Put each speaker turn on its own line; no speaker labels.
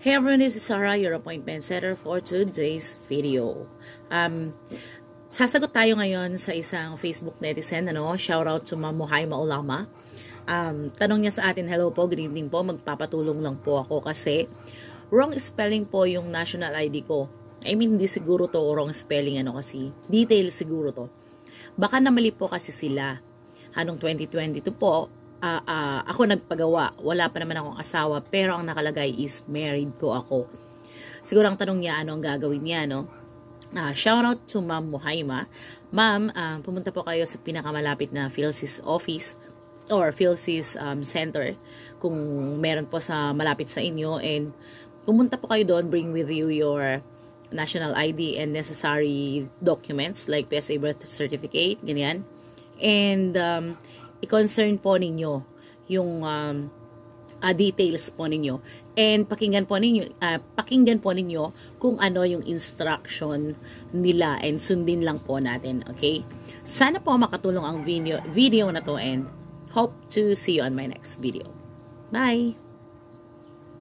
Hey everyone, this is Sarah, your appointment setter for today's video. Sasagot tayo ngayon sa isang Facebook netizen, shoutout to Ma'am Muhay Maulama. Tanong niya sa atin, hello po, good evening po, magpapatulong lang po ako kasi wrong spelling po yung national ID ko. I mean, hindi siguro to wrong spelling, kasi detail siguro to. Baka namali po kasi sila. Anong 2022 po, ako nagpagawa. Wala pa naman akong asawa, pero ang nakalagay is married po ako. Siguro ang tanong niya, ano ang gagawin niya, shout out to Ma'am Muhayma. Ma'am, pumunta po kayo sa pinakamalapit na PhilSys office or PhilSys center kung meron po sa malapit sa inyo, and pumunta po kayo doon, bring with you your national ID and necessary documents like PSA birth certificate, ganyan. And i-concern po ninyo yung details po ninyo, and pakinggan po ninyo kung ano yung instruction nila, and sundin lang po natin, okay? Sana po makatulong ang video na to, and hope to see you on my next video. Bye!